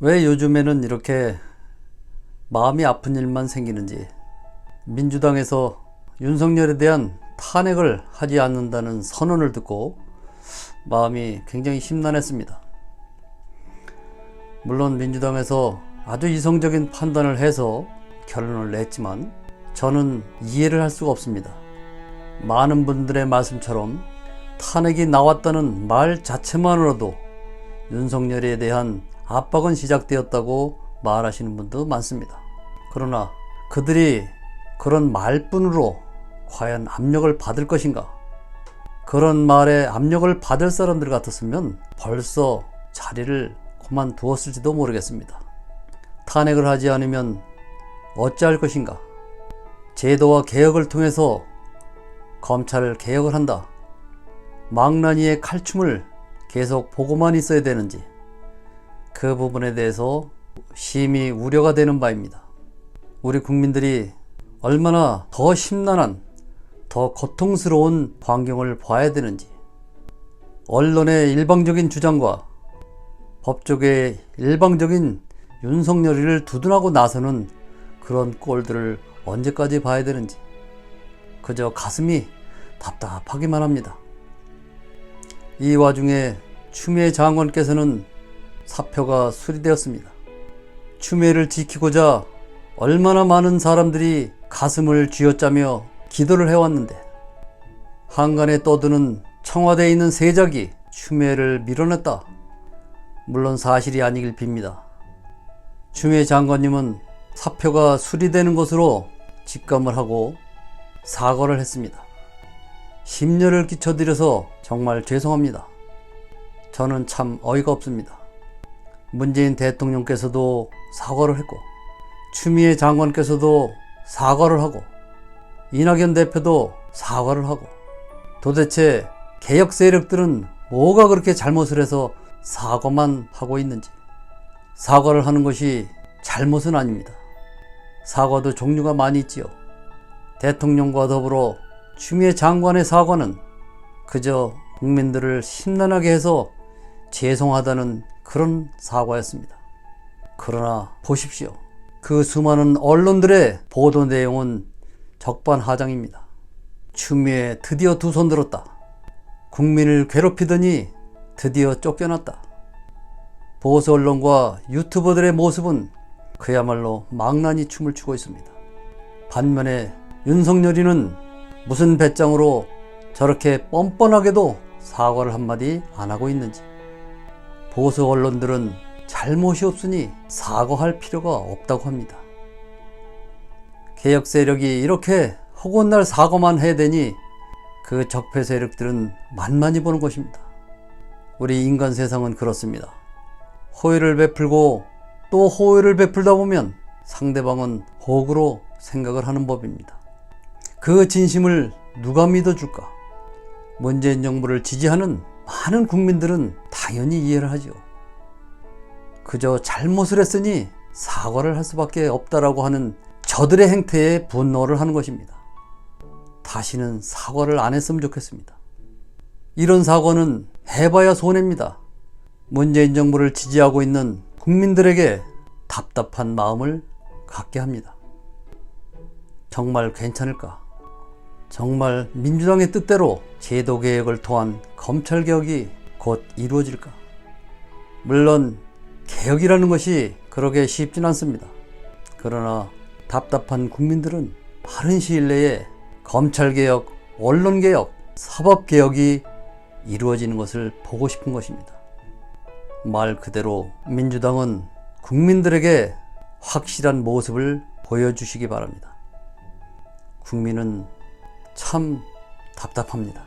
왜 요즘에는 이렇게 마음이 아픈 일만 생기는지, 민주당에서 윤석열에 대한 탄핵을 하지 않는다는 선언을 듣고 마음이 굉장히 심란했습니다. 물론 민주당에서 아주 이성적인 판단을 해서 결론을 냈지만 저는 이해를 할 수가 없습니다. 많은 분들의 말씀처럼 탄핵이 나왔다는 말 자체만으로도 윤석열에 대한 압박은 시작되었다고 말하시는 분도 많습니다. 그러나 그들이 그런 말뿐으로 과연 압력을 받을 것인가? 그런 말에 압력을 받을 사람들 같았으면 벌써 자리를 그만두었을지도 모르겠습니다. 탄핵을 하지 않으면 어찌할 것인가? 제도와 개혁을 통해서 검찰을 개혁을 한다. 망나니의 칼춤을 계속 보고만 있어야 되는지, 그 부분에 대해서 심히 우려가 되는 바입니다. 우리 국민들이 얼마나 더 심란한, 더 고통스러운 광경을 봐야 되는지, 언론의 일방적인 주장과 법조계의 일방적인 윤석열이를 두둔하고 나서는 그런 꼴들을 언제까지 봐야 되는지 그저 가슴이 답답하기만 합니다. 이 와중에 추미애 장관께서는 사표가 수리되었습니다. 추미애를 지키고자 얼마나 많은 사람들이 가슴을 쥐어짜며 기도를 해왔는데, 한간에 떠드는 청와대에 있는 세작이 추미애를 밀어냈다. 물론 사실이 아니길 빕니다. 추미애 장관님은 사표가 수리되는 것으로 직감을 하고 사과를 했습니다. 심려를 끼쳐드려서 정말 죄송합니다. 저는 참 어이가 없습니다. 문재인 대통령께서도 사과를 했고, 추미애 장관께서도 사과를 하고, 이낙연 대표도 사과를 하고, 도대체 개혁 세력들은 뭐가 그렇게 잘못을 해서 사과만 하고 있는지. 사과를 하는 것이 잘못은 아닙니다. 사과도 종류가 많이 있지요. 대통령과 더불어 추미애 장관의 사과는 그저 국민들을 심란하게 해서 죄송하다는 그런 사과였습니다. 그러나 보십시오. 그 수많은 언론들의 보도 내용은 적반하장입니다. 추미애 드디어 두 손 들었다. 국민을 괴롭히더니 드디어 쫓겨났다. 보수 언론과 유튜버들의 모습은 그야말로 망나니 춤을 추고 있습니다. 반면에 윤석열이는 무슨 배짱으로 저렇게 뻔뻔하게도 사과를 한마디 안 하고 있는지. 보수 언론들은 잘못이 없으니 사과할 필요가 없다고 합니다. 개혁 세력이 이렇게 허구날 사과만 해야 되니 그 적폐 세력들은 만만히 보는 것입니다. 우리 인간 세상은 그렇습니다. 호의를 베풀고 또 호의를 베풀다 보면 상대방은 호구로 생각을 하는 법입니다. 그 진심을 누가 믿어줄까? 문재인 정부를 지지하는 많은 국민들은 당연히 이해를 하죠. 그저 잘못을 했으니 사과를 할 수밖에 없다라고 하는 저들의 행태에 분노를 하는 것입니다. 다시는 사과를 안 했으면 좋겠습니다. 이런 사과는 해봐야 손해입니다. 문재인 정부를 지지하고 있는 국민들에게 답답한 마음을 갖게 합니다. 정말 괜찮을까? 정말 민주당의 뜻대로 제도 개혁을 통한 검찰 개혁이 곧 이루어질까? 물론 개혁이라는 것이 그렇게 쉽진 않습니다. 그러나 답답한 국민들은 빠른 시일 내에 검찰 개혁, 언론 개혁, 사법 개혁이 이루어지는 것을 보고 싶은 것입니다. 말 그대로 민주당은 국민들에게 확실한 모습을 보여주시기 바랍니다. 국민은 참 답답합니다.